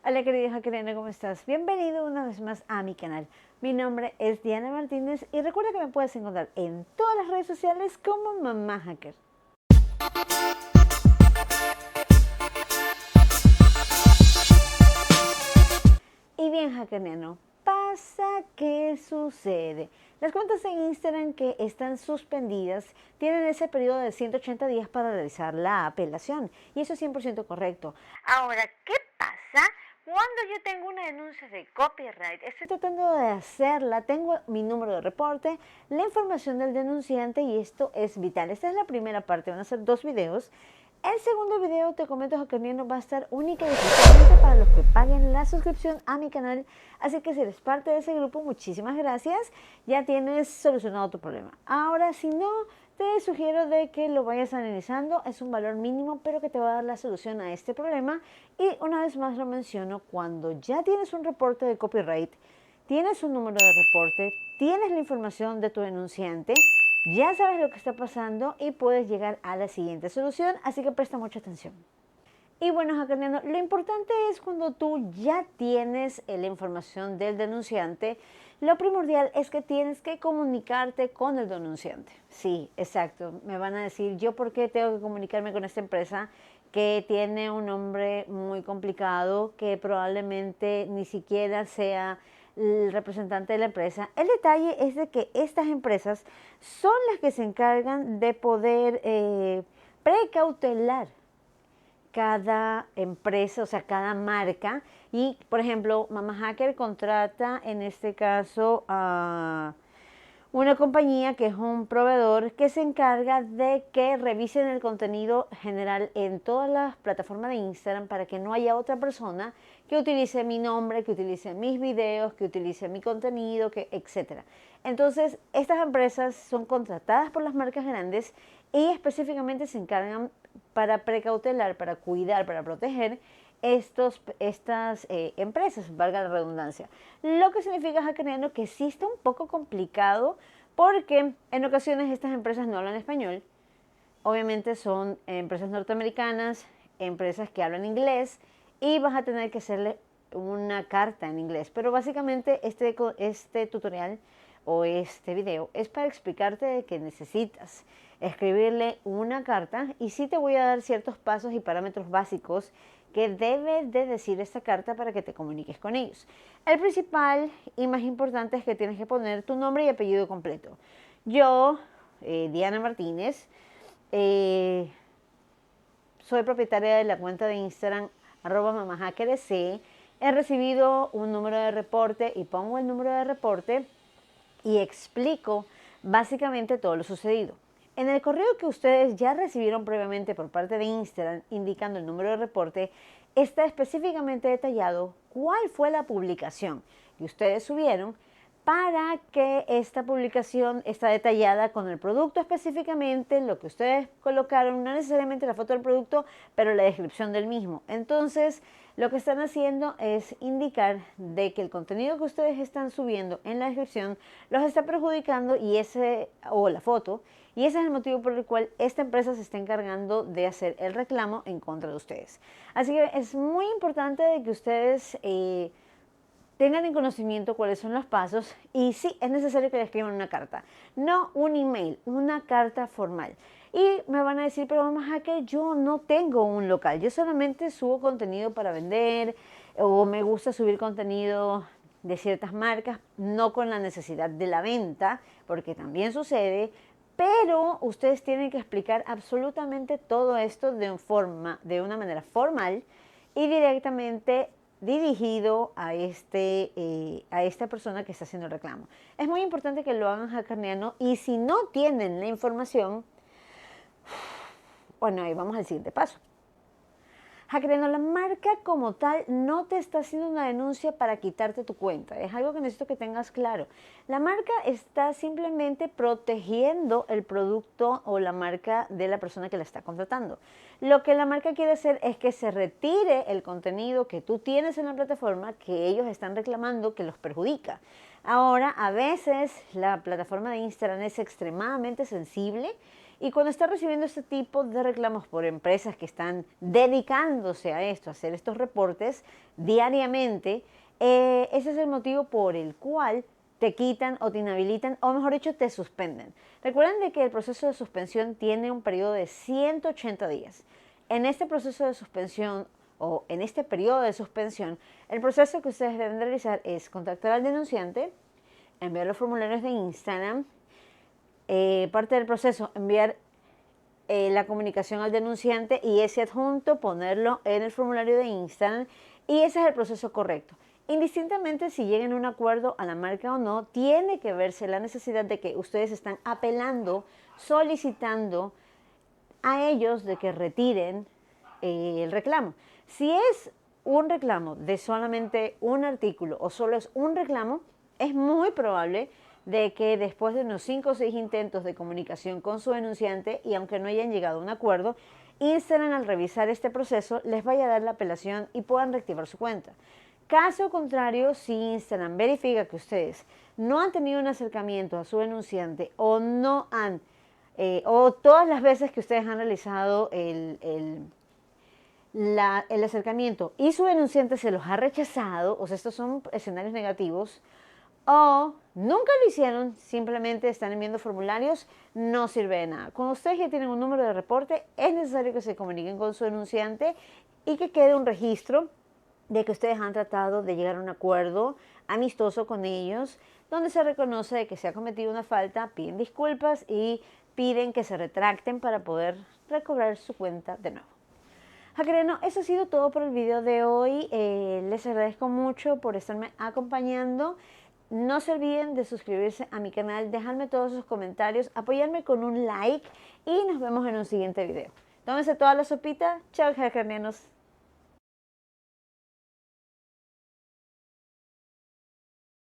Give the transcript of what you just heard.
Hola querida hackeriana, ¿cómo estás? Bienvenido una vez más a mi canal. Mi nombre es Diana Martínez y recuerda que me puedes encontrar en todas las redes sociales como Mamá Hacker. Y bien hackeriano, pasa que sucede. Las cuentas en Instagram que están suspendidas tienen ese periodo de 180 días para realizar la apelación y eso es 100% correcto. Ahora, ¿qué pasa cuando yo tengo una denuncia de copyright? Estoy tratando de hacerla, tengo mi número de reporte, la información del denunciante y esto es vital. Esta es la primera parte, van a ser 2 videos. El segundo video, te comento, hackeriano, va a estar única y exclusivamente para los que paguen la suscripción a mi canal. Así que si eres parte de ese grupo, muchísimas gracias. Ya tienes solucionado tu problema. Ahora, si no, te sugiero de que lo vayas analizando. Es un valor mínimo, pero que te va a dar la solución a este problema. Y una vez más lo menciono, cuando ya tienes un reporte de copyright, tienes un número de reporte, tienes la información de tu denunciante, ya sabes lo que está pasando y puedes llegar a la siguiente solución, así que presta mucha atención. Y bueno, hackeriano, lo importante es cuando tú ya tienes la información del denunciante, lo primordial es que tienes que comunicarte con el denunciante. Sí, exacto. Me van a decir, ¿yo por qué tengo que comunicarme con esta empresa que tiene un nombre muy complicado, que probablemente ni siquiera sea el representante de la empresa? El detalle es de que estas empresas son las que se encargan de poder precautelar cada empresa, o sea, cada marca. Y, por ejemplo, Mamá Hacker contrata en este caso a una compañía que es un proveedor que se encarga de que revisen el contenido general en todas las plataformas de Instagram para que no haya otra persona que utilice mi nombre, que utilice mis videos, que utilice mi contenido, etcétera. Entonces, estas empresas son contratadas por las marcas grandes y específicamente se encargan para precautelar, para cuidar, para proteger estas empresas, valga la redundancia. Lo que significa, hackeriano, que sí está un poco complicado porque en ocasiones estas empresas no hablan español. Obviamente son empresas norteamericanas, empresas que hablan inglés y vas a tener que hacerle una carta en inglés. Pero básicamente este tutorial o este video es para explicarte que necesitas escribirle una carta y sí te voy a dar ciertos pasos y parámetros básicos que debe de decir esta carta para que te comuniques con ellos. El principal y más importante es que tienes que poner tu nombre y apellido completo. Yo, Diana Martínez, soy propietaria de la cuenta de Instagram @mamahackerec. He recibido un número de reporte y pongo el número de reporte y explico básicamente todo lo sucedido. En el correo que ustedes ya recibieron previamente por parte de Instagram indicando el número de reporte, está específicamente detallado cuál fue la publicación que ustedes subieron para que esta publicación está detallada con el producto específicamente, lo que ustedes colocaron, no necesariamente la foto del producto, pero la descripción del mismo. Entonces, lo que están haciendo es indicar de que el contenido que ustedes están subiendo en la descripción los está perjudicando o la foto, y ese es el motivo por el cual esta empresa se está encargando de hacer el reclamo en contra de ustedes. Así que es muy importante de que ustedes tengan en conocimiento cuáles son los pasos y sí, es necesario que le escriban una carta, no un email, una carta formal. Y me van a decir, pero mamá hacker, yo no tengo un local, yo solamente subo contenido para vender o me gusta subir contenido de ciertas marcas, no con la necesidad de la venta, porque también sucede, pero ustedes tienen que explicar absolutamente todo esto de una manera formal y directamente dirigido a esta persona que está haciendo el reclamo. Es muy importante que lo hagan hackeriano y si no tienen la información, bueno, ahí vamos al siguiente paso. Hackeriano, la marca como tal no te está haciendo una denuncia para quitarte tu cuenta. Es algo que necesito que tengas claro. La marca está simplemente protegiendo el producto o la marca de la persona que la está contratando. Lo que la marca quiere hacer es que se retire el contenido que tú tienes en la plataforma que ellos están reclamando que los perjudica. Ahora, a veces la plataforma de Instagram es extremadamente sensible Y cuando está recibiendo este tipo de reclamos por empresas que están dedicándose a esto, a hacer estos reportes diariamente, ese es el motivo por el cual te quitan o te inhabilitan, o mejor dicho, te suspenden. Recuerden de que el proceso de suspensión tiene un periodo de 180 días. En este proceso de suspensión o en este periodo de suspensión, el proceso que ustedes deben realizar es contactar al denunciante, enviar los formularios de Instagram, parte del proceso, enviar la comunicación al denunciante y ese adjunto ponerlo en el formulario de Instagram, y ese es el proceso correcto. Indistintamente si lleguen a un acuerdo a la marca o no, tiene que verse la necesidad de que ustedes están apelando, solicitando a ellos de que retiren el reclamo. Si es un reclamo de solamente un artículo o solo es un reclamo, es muy probable de que después de unos 5 o 6 intentos de comunicación con su denunciante, y aunque no hayan llegado a un acuerdo, Instagram al revisar este proceso les vaya a dar la apelación y puedan reactivar su cuenta. Caso contrario, si Instagram verifica que ustedes no han tenido un acercamiento a su denunciante o no han, o todas las veces que ustedes han realizado el acercamiento y su denunciante se los ha rechazado, o sea, estos son escenarios negativos, o nunca lo hicieron, simplemente están enviando formularios, no sirve de nada. Cuando ustedes ya tienen un número de reporte, es necesario que se comuniquen con su denunciante y que quede un registro de que ustedes han tratado de llegar a un acuerdo amistoso con ellos, donde se reconoce de que se ha cometido una falta, piden disculpas y piden que se retracten para poder recobrar su cuenta de nuevo. Hackereno, eso ha sido todo por el video de hoy. Les agradezco mucho por estarme acompañando. No se olviden de suscribirse a mi canal, dejarme todos sus comentarios, apoyarme con un like y nos vemos en un siguiente video. Tómense toda la sopita. Chao, hackernenos.